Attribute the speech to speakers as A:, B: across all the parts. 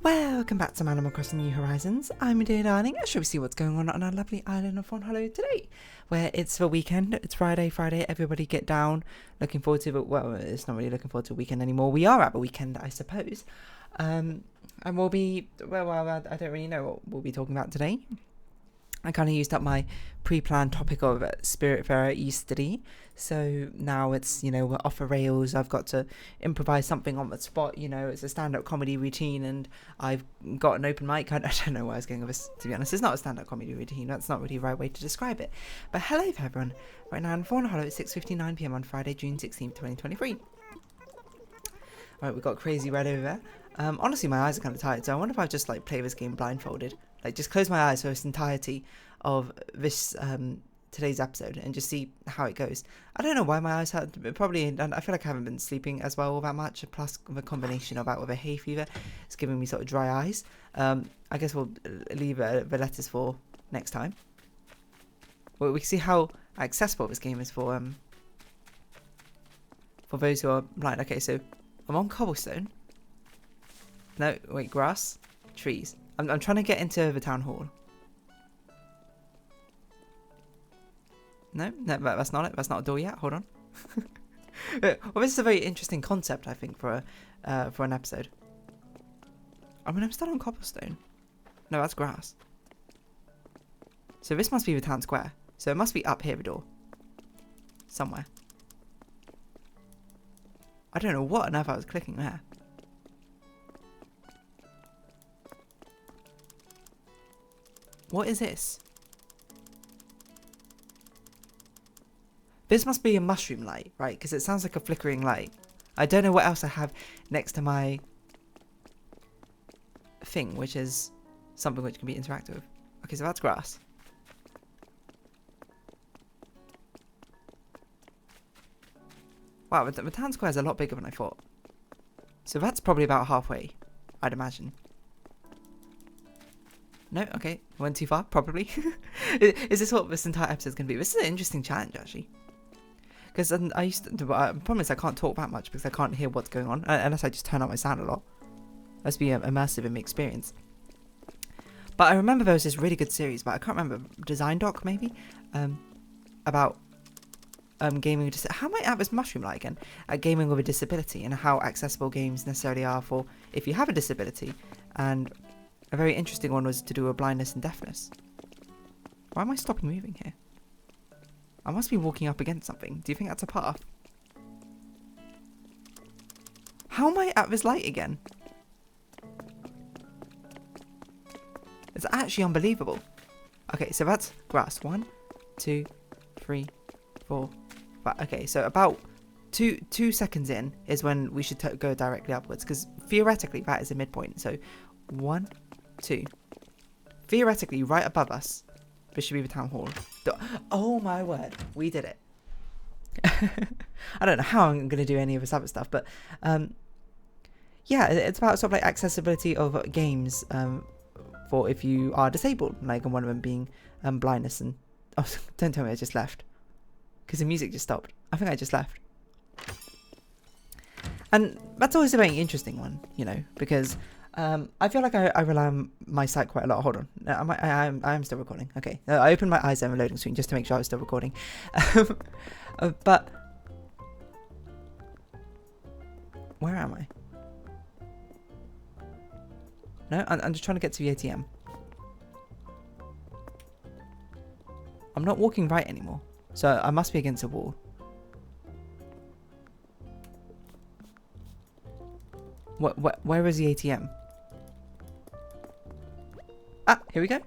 A: Welcome back to Animal Crossing New Horizons. I'm your dear darling. Shall we see what's going on our lovely island of Fawnhollow today? Where it's the weekend. It's Friday. Everybody get down. Looking forward to it. Well, it's not really looking forward to a weekend anymore. We are at the weekend, I suppose. And we'll be, I don't really know what we'll be talking about today. I kind of used up my pre-planned topic of Spiritfarer Easterly. So now it's, we're off the rails. I've got to improvise something on the spot. It's a stand-up comedy routine and I've got an open mic. I don't know where I was going with this, to be honest. It's not a stand-up comedy routine. That's not really the right way to describe it. But hello there, everyone. Right now in Fawnhollow at 6:59 p.m. on Friday, June 16th, 2023. Right, we've got Crazy Red over there. Honestly, my eyes are kind of tired, so I wonder if I just play this game blindfolded. Just close my eyes for this entirety of this today's episode and just see how it goes. I don't know why my eyes hurt. Probably, I feel like I haven't been sleeping as well all that much. Plus, the combination of that with a hay fever, it's giving me sort of dry eyes. I guess we'll leave the letters for next time. Well, we can see how accessible this game is for those who are blind. Okay, so I'm on cobblestone. No, wait, grass, trees. I'm trying to get into the town hall. No, that's not it. That's not a door yet. Hold on. Well, this is a very interesting concept, I think, for an episode. I mean, I'm still on cobblestone. No, that's grass. So this must be the town square. So it must be up here, the door. Somewhere. I don't know what on earth I was clicking there. What is this? This must be a mushroom light, right? Because it sounds like a flickering light. I don't know what else I have next to my thing, which is something which can be interactive. Okay, so that's grass. Wow, the town square is a lot bigger than I thought. So that's probably about halfway, I'd imagine. No, okay, went too far, probably. Is this what this entire episode is going to be? This is an interesting challenge, actually. Because I used to, I promise I can't talk that much because I can't hear what's going on, unless I just turn up my sound a lot. Let's be immersive in the experience. But I remember there was this really good series, but I can't remember, Design Doc maybe? About gaming with how am I at this mushroom light again? Gaming with a disability and how accessible games necessarily are for if you have a disability. And a very interesting one was to do with blindness and deafness. Why am I stopping moving here? I must be walking up against something. Do you think that's a path? How am I at this light again? It's actually unbelievable. Okay, so that's grass. 1, 2, 3, 4, 5. Okay, so about two seconds in is when we should go directly upwards, because theoretically that is a midpoint. So 1, 2. Theoretically, right above us, this should be the town hall. Oh my word, we did it. I don't know how I'm going to do any of this other stuff, but yeah, it's about sort of accessibility of games for if you are disabled, and one of them being blindness. And oh, don't tell me I just left, because the music just stopped. I think I just left. And that's always a very interesting one, because I feel like I rely on my site quite a lot. Hold on, I am still recording. Okay, I opened my eyes on the loading screen just to make sure I was still recording. But where am I? No, I'm just trying to get to the ATM. I'm not walking right anymore, so I must be against a wall. Where is the ATM? Ah, here we go.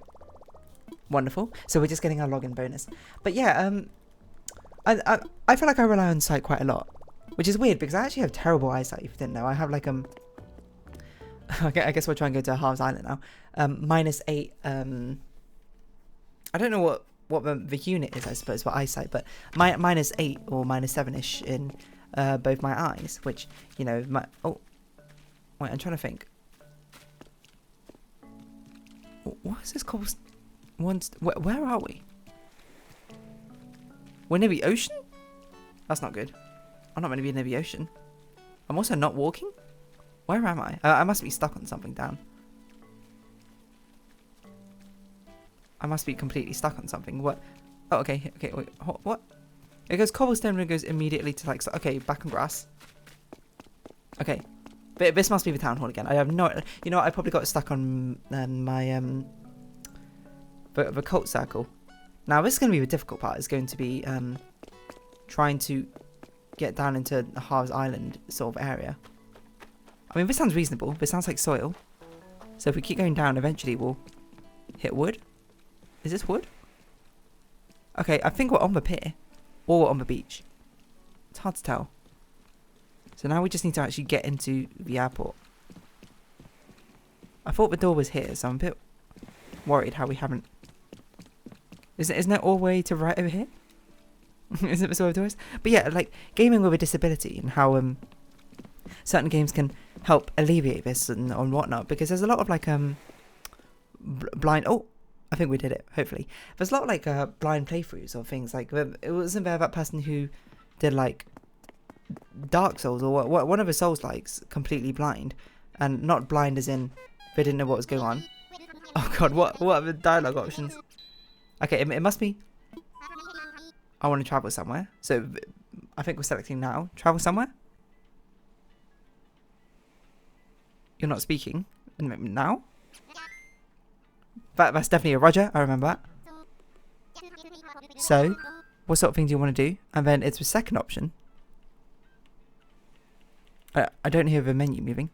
A: Wonderful. So we're just getting our login bonus. But yeah, I feel like I rely on site quite a lot, which is weird because I actually have terrible eyesight. If you didn't know, I have I guess we'll try and go to Harv's Island now. -8. I don't know what the unit is, I suppose, for eyesight, but -8 or -7ish in both my eyes, which oh. Wait, I'm trying to think. What is this called? Where are we? We're near the ocean? That's not good. I'm not meant to be near the ocean. I'm also not walking? Where am I? I must be stuck on something down. I must be completely stuck on something. What? Oh, okay, okay, wait, what? It goes cobblestone and it goes immediately to like, okay, back on grass. Okay, but this must be the town hall again. I have no, you know what, I probably got stuck on my, the cult circle. Now this is going to be the difficult part. It's going to be, trying to get down into the Harv's Island sort of area. I mean, this sounds reasonable. This sounds like soil. So if we keep going down, eventually we'll hit wood. Is this wood? Okay, I think we're on the pier. Or we're on the beach. It's hard to tell. So now we just need to actually get into the airport. I thought the door was here, so I'm a bit worried how we haven't... Isn't it all the way to right over here? Isn't this where the door is? But yeah, like, gaming with a disability and how certain games can help alleviate this and whatnot. Because there's a lot of, like, blind... Oh! I think we did it, hopefully. There's a lot of, like, blind playthroughs or things. Like, it wasn't there that person who did, like, Dark Souls or one of the Souls-likes completely blind. And not blind as in they didn't know what was going on. Oh, God, what are the dialogue options? Okay, it must be... I want to travel somewhere. So, I think we're selecting now. Travel somewhere? You're not speaking now? That's definitely a Roger. I remember that. So, what sort of thing do you want to do? And then it's the second option. I don't hear the menu moving.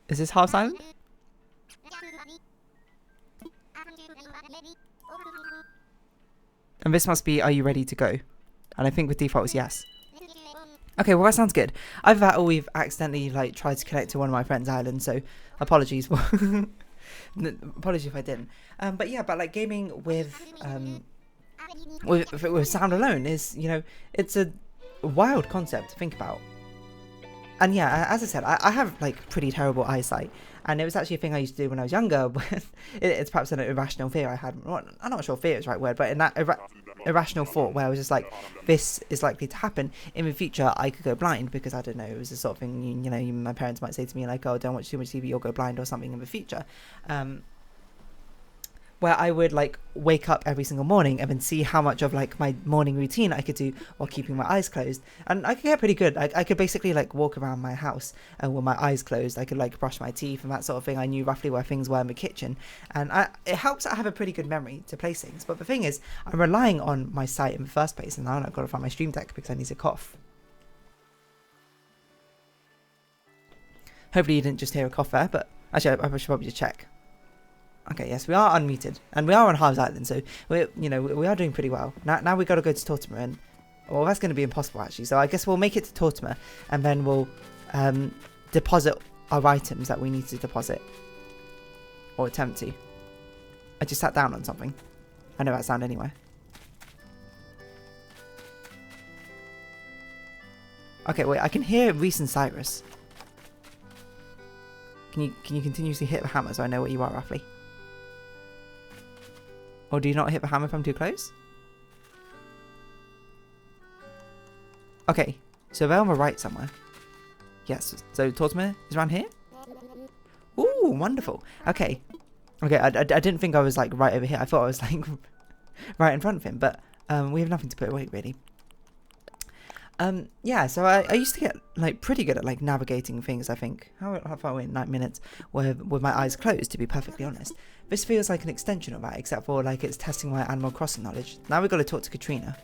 A: Is this half silent? And this must be, are you ready to go? And I think the default is yes. Okay, well that sounds good. Either that or we've accidentally like tried to connect to one of my friend's islands, so apologies. Apologies if I didn't. But yeah, but like gaming with sound alone is, you know, it's a wild concept to think about. And yeah, as I said, I have like pretty terrible eyesight, and it was actually a thing I used to do when I was younger. But it's perhaps an irrational fear I had. I'm not sure fear is the right word, but in that irrational thought where I was just like, this is likely to happen in the future. I could go blind because I don't know. It was the sort of thing, you know, my parents might say to me like, "Oh, don't watch too much TV, you'll go blind," or something in the future. Where I would like wake up every single morning and then see how much of like my morning routine I could do while keeping my eyes closed. And I could get pretty good. I could basically like walk around my house and with my eyes closed. I could like brush my teeth and that sort of thing. I knew roughly where things were in the kitchen. And it helps that I have a pretty good memory to place things. But the thing is, I'm relying on my sight in the first place, and now I've got to find my stream deck because I need to cough. Hopefully you didn't just hear a cough there, but actually I should probably just check. Okay, yes, we are unmuted, and we are on Harv's Island, so we are doing pretty well. Now we've got to go to Tortimer, and well, that's going to be impossible actually. So I guess we'll make it to Tortimer, and then we'll deposit our items that we need to deposit, or attempt to. I just sat down on something. I know that sound anyway. Okay, wait, I can hear Reese and Cyrus. Can you continuously hit the hammer so I know where you are roughly? Or do you not hit the hammer if I'm too close? Okay, so they're on the right somewhere. Yes, so Tortimer is around here? Ooh, wonderful. Okay. Okay, I didn't think I was like right over here. I thought I was like right in front of him, but we have nothing to put away really. Yeah, so I used to get like pretty good at like navigating things, I think. How far away in 9 minutes with my eyes closed, to be perfectly honest. This feels like an extension of that, except for like it's testing my Animal Crossing knowledge. Now we've got to talk to Katrina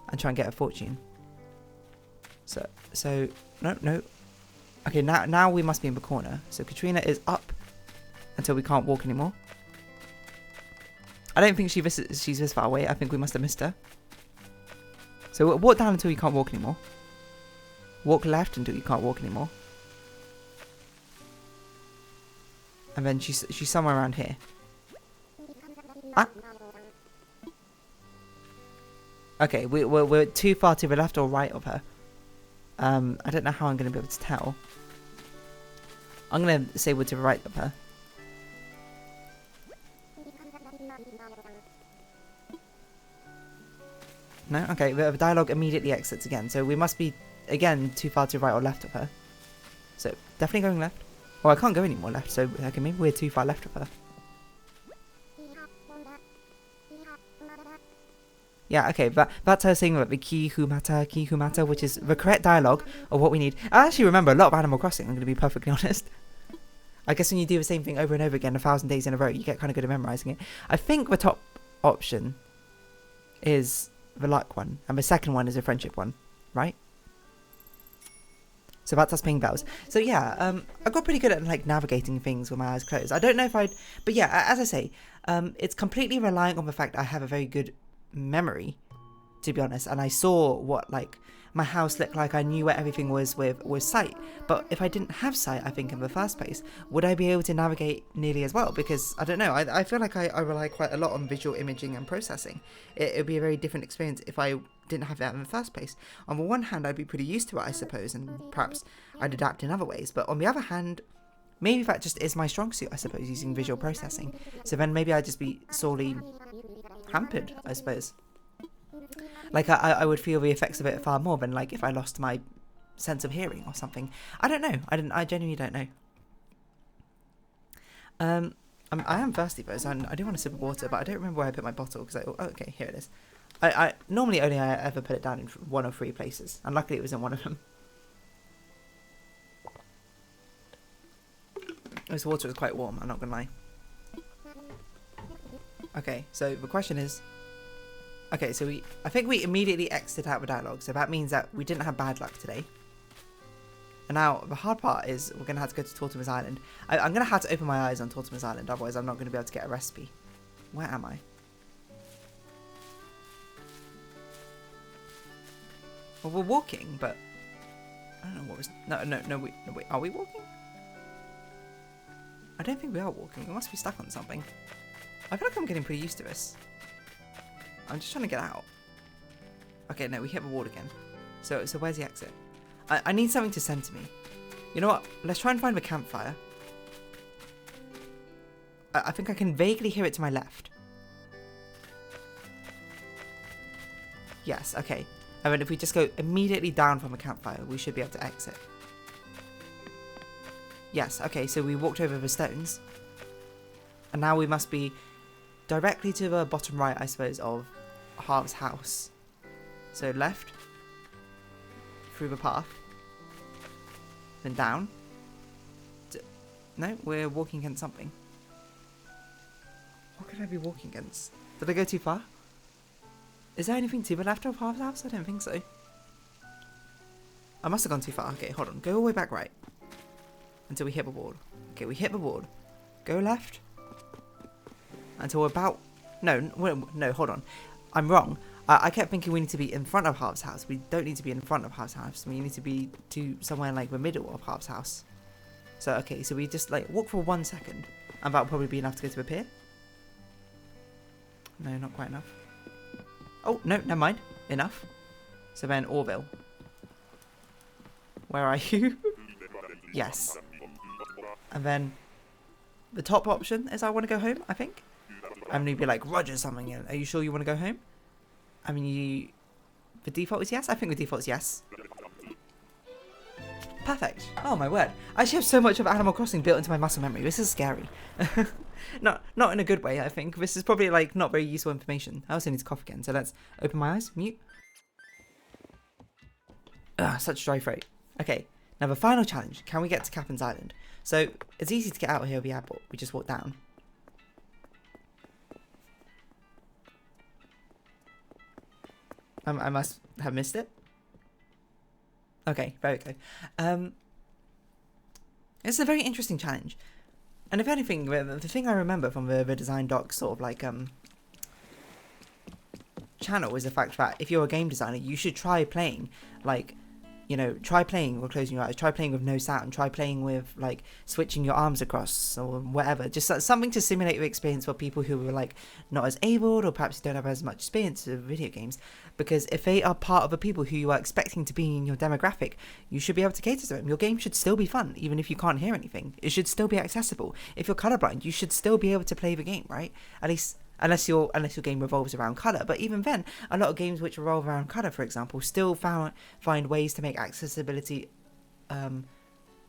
A: and try and get a fortune. So no. Okay, now we must be in the corner. So Katrina is up until we can't walk anymore. I don't think she's this far away. I think we must have missed her. So walk down until you can't walk anymore. Walk left until you can't walk anymore. And then she's somewhere around here. Ah. Okay, we're too far to the left or right of her. I don't know how I'm going to be able to tell. I'm going to say we're to the right of her. No? Okay, the dialogue immediately exits again. So we must be, again, too far to right or left of her. So, definitely going left. Well, I can't go any more left, so okay, maybe we're too far left of her. Yeah, okay, but that's her saying about the ki humata, which is the correct dialogue of what we need. I actually remember a lot of Animal Crossing, I'm going to be perfectly honest. I guess when you do the same thing over and over again 1,000 days in a row, you get kind of good at memorising it. I think the top option is the luck one, and the second one is a friendship one, right? So that's us paying bells. So yeah, I got pretty good at like navigating things with my eyes closed. I don't know if I'd, but yeah, as I say, it's completely relying on the fact I have a very good memory, to be honest, and I saw what like my house looked like. I knew where everything was with sight. But if I didn't have sight, I think in the first place, would I be able to navigate nearly as well? Because I don't know, I feel like I rely quite a lot on visual imaging and processing. It would be a very different experience if I didn't have that in the first place. On the one hand, I'd be pretty used to it, I suppose, and perhaps I'd adapt in other ways. But on the other hand, maybe that just is my strong suit, I suppose, using visual processing. So then maybe I'd just be sorely hampered, I suppose. Like I would feel the effects of it far more than like if I lost my sense of hearing or something. I don't know. I genuinely don't know. I am thirsty though, so I do want a sip of water, but I don't remember where I put my bottle because oh, okay, here it is. I normally only I ever put it down in 1 or 3 places, and luckily it was in one of them. This water is quite warm, I'm not gonna lie. Okay, so the question is, okay, so I think we immediately exited out the dialogue, so that means that we didn't have bad luck today. And now the hard part is we're gonna have to go to Tortimer's Island. I'm gonna have to open my eyes on Tortimer's Island, otherwise I'm not gonna be able to get a recipe. Where am I? Well, we're walking, but I don't know what was. No, wait, are we walking? I don't think we are walking. We must be stuck on something. I feel like I'm getting pretty used to this. I'm just trying to get out. Okay, no, we hit the wall again. So where's the exit? I need something to send to me. You know what? Let's try and find the campfire. I think I can vaguely hear it to my left. Yes, okay. And then if we just go immediately down from the campfire, we should be able to exit. Yes, okay, so we walked over the stones. And now we must be directly to the bottom right, I suppose, of Harv's house. So left, through the path, then down. No, we're walking against something. What could I be walking against? Did I go too far? Is there anything to the left of Harv's house? I don't think so. I must have gone too far. Okay, hold on. Go all the way back right. Until we hit the wall. Okay, we hit the wall. Go left. Until we're about... No, hold on. I'm wrong. I kept thinking we need to be in front of Harv's house. We don't need to be in front of Harv's house. We need to be to somewhere like the middle of Harv's house. So, okay, so we just like walk for 1 second. And that will probably be enough to go to the pier. No, not quite enough. Oh, no, never mind. Enough. So then Orville. Where are you? Yes. And then the top option is I want to go home, I think. And you'd be like, Roger something. Are you sure you want to go home? I mean, the default is yes? I think the default is yes. Perfect. Oh my word. I actually have so much of Animal Crossing built into my muscle memory. This is scary. Not in a good way, I think. This is probably like not very useful information. I also need to cough again, so let's open my eyes, mute. Ugh, such dry throat. Okay, now the final challenge. Can we get to Captain's Island? So, it's easy to get out of here with the airport. We just walk down. I must have missed it. Okay, there we go. It's a very interesting challenge. And if anything, the thing I remember from the design doc sort of like channel is the fact that if you're a game designer, you should try playing like, you know, try playing with closing your eyes, try playing with no sound, try playing with like switching your arms across or whatever. Just something to simulate the experience for people who are like not as able or perhaps don't have as much experience with video games. Because if they are part of the people who you are expecting to be in your demographic, you should be able to cater to them. Your game should still be fun, even if you can't hear anything. It should still be accessible. If you're colorblind, you should still be able to play the game, right? At least unless your game revolves around color. But even then, a lot of games which revolve around color, for example, still find ways to make accessibility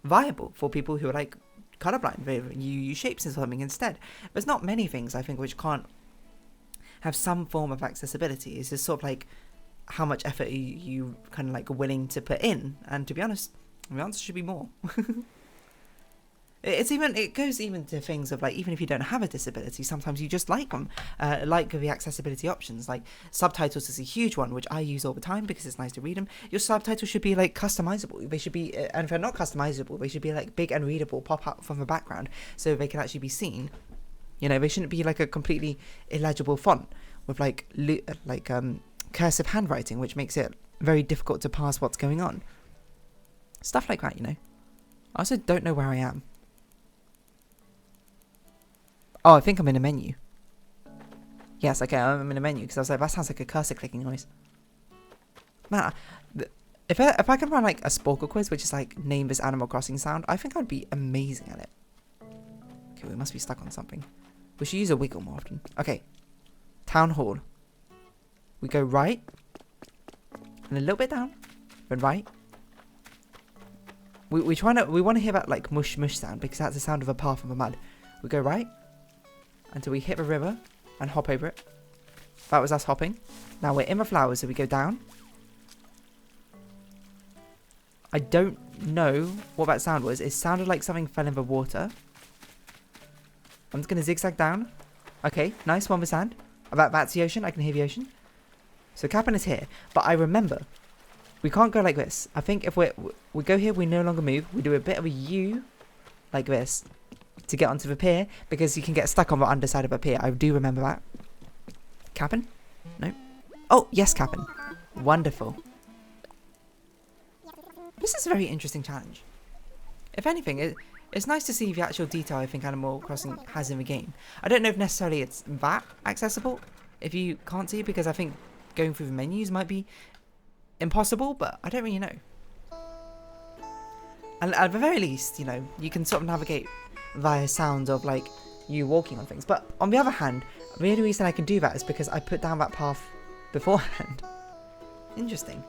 A: viable for people who are like colorblind, you use shapes and something instead. There's not many things, I think, which can't have some form of accessibility. It's just sort of like how much effort you kind of like willing to put in. And to be honest, the answer should be more. It goes even to things of like, even if you don't have a disability, sometimes you just like them, like the accessibility options. Like subtitles is a huge one, which I use all the time because it's nice to read them. Your subtitles should be like customizable. They should be, and if they're not customizable, they should be like big and readable, pop up from the background so they can actually be seen. You know, they shouldn't be like a completely illegible font with like cursive handwriting, which makes it very difficult to pass what's going on. Stuff like that, you know. I also don't know where I am. Oh, I think I'm in a menu. Yes, okay, I'm in a menu because I was like, that sounds like a cursor clicking noise. Man, if I can run like a Sporkle quiz, which is like name this Animal Crossing sound, I think I'd be amazing at it. Okay, we must be stuck on something. We should use a wiggle more often. Okay, Town Hall. We go right, and a little bit down, then right. We want to hear that like mush mush sound because that's the sound of a path in the mud. We go right until we hit the river and hop over it. That was us hopping. Now we're in the flowers, so we go down. I don't know what that sound was. It sounded like something fell in the water. I'm just gonna zigzag down. Okay, nice, one with sand. That's the ocean. I can hear the ocean. So Cap'n is here, but I remember we can't go like this. I think if we go here, we no longer move. We do a bit of a U like this to get onto the pier because you can get stuck on the underside of a pier. I do remember that. Cap'n? No. Oh, yes, Cap'n. Wonderful. This is a very interesting challenge. If anything, it's nice to see the actual detail I think Animal Crossing has in the game. I don't know if necessarily it's that accessible if you can't see it, because I think going through the menus might be impossible, but I don't really know. And at the very least, you know, you can sort of navigate via sounds of like you walking on things. But on the other hand, the only reason I can do that is because I put down that path beforehand. Interesting.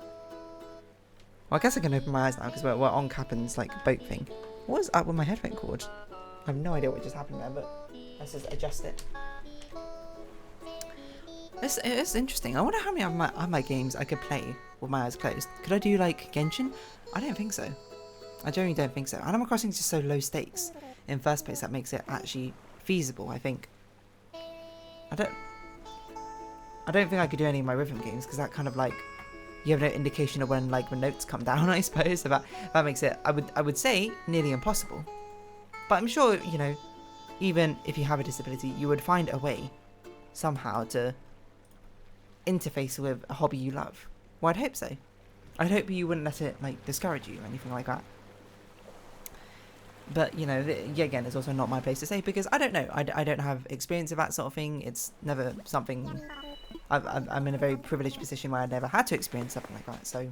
A: Well, I guess I can open my eyes now because we're on Cap'n's like boat thing. What was up with my headphone cord? I have no idea what just happened there, but let's just adjust it. It's interesting. I wonder how many of my games I could play with my eyes closed. Could I do like Genshin? I don't think so. I genuinely don't think so. Animal Crossing is just so low stakes in first place that makes it actually feasible, I think. I don't think I could do any of my rhythm games because that kind of like, you have no indication of when like the notes come down, I suppose. So that makes it, I would say, nearly impossible. But I'm sure, you know, even if you have a disability, you would find a way somehow to interface with a hobby you love. Well, I'd hope so. I'd hope you wouldn't let it like discourage you or anything like that. But, you know, yeah, again, it's also not my place to say because I don't know. I don't have experience of that sort of thing. It's never something... I'm in a very privileged position where I never had to experience something like that. So,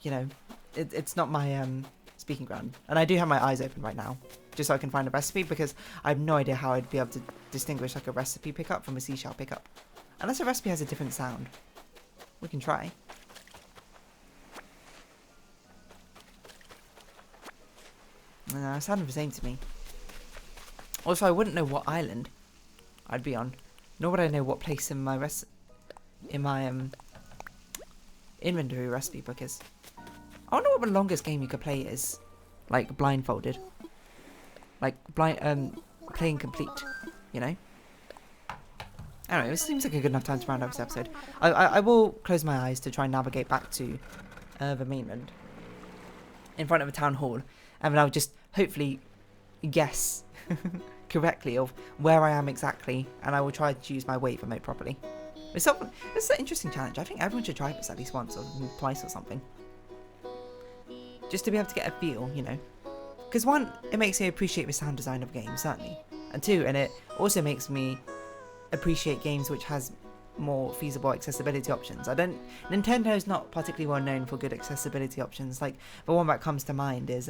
A: you know, it's not my speaking ground. And I do have my eyes open right now just so I can find a recipe because I have no idea how I'd be able to distinguish like a recipe pickup from a seashell pickup. Unless a recipe has a different sound. We can try. No, it sounded the same to me. Also, I wouldn't know what island I'd be on, nor would I know what place in my inventory recipe book is. I wonder what the longest game you could play is, like blindfolded, like playing complete, you know. Anyway, this seems like a good enough time to round up this episode. I will close my eyes to try and navigate back to the mainland in front of a town hall, and then I'll just hopefully guess correctly of where I am exactly, and I will try to use my wave remote properly. It's an interesting challenge. I think everyone should try this at least once or twice or something, just to be able to get a feel, you know. Because one, it makes me appreciate the sound design of games, certainly, and two, and it also makes me appreciate games which has more feasible accessibility options. Nintendo's not particularly well known for good accessibility options. Like the one that comes to mind is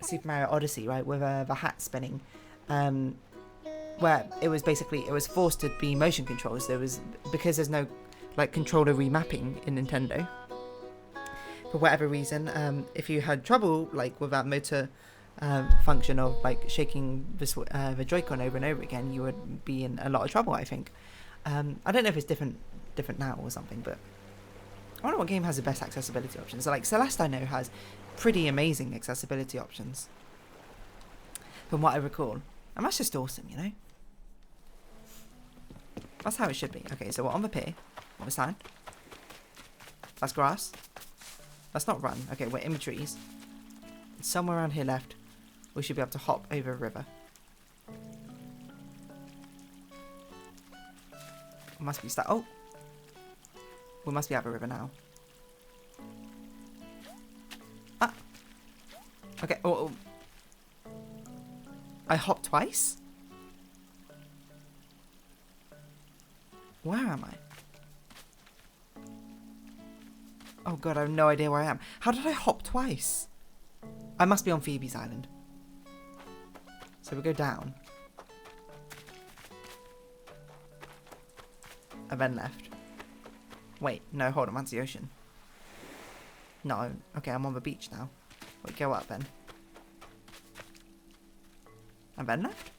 A: Super Mario Odyssey, right, with the hat spinning, where it was forced to be motion controls. Because there's no like controller remapping in Nintendo, for whatever reason, if you had trouble like with that motor function of like shaking the Joy-Con over and over again, you would be in a lot of trouble, I think. I don't know if it's different now or something, but I wonder what game has the best accessibility options. So like Celeste, I know, has pretty amazing accessibility options from what I recall, and that's just awesome, you know. That's how it should be. Okay, so we're on the pier. On the sand. That's grass. That's not run. Okay, we're in the trees. Somewhere around here left, we should be able to hop over a river. Must be stuck. Oh! We must be out of a river now. Ah! Okay, oh. I hopped twice? Where am I? Oh god, I have no idea where I am. How did I hop twice? I must be on Phoebe's island. So we go down. And then left. Wait, no, hold on, that's the ocean. No, okay, I'm on the beach now. Wait, go up then. And then left?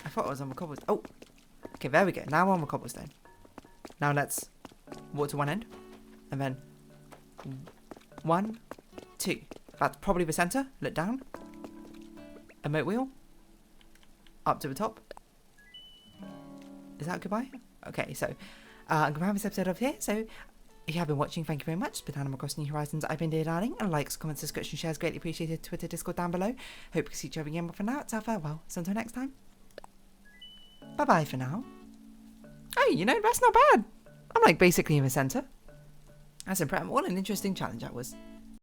A: I thought I was on the cobblestone. Oh! Okay, there we go. Now we're on the cobblestone. Now let's walk to one end. And then 1, 2. That's probably the centre. Look down. A moat wheel. Up to the top. Is that goodbye? Okay, so I'm going to have this episode of here. So if you have been watching, thank you very much. It's been Animal Crossing New Horizons. I've been Dear Darling. And likes, comments, subscription, shares greatly appreciated. Twitter, Discord down below. Hope to see each other again. But for now, it's our farewell. So until next time. Bye-bye for now. Hey, you know, that's not bad. I'm like basically in the centre. That's impressive. What an interesting challenge that was.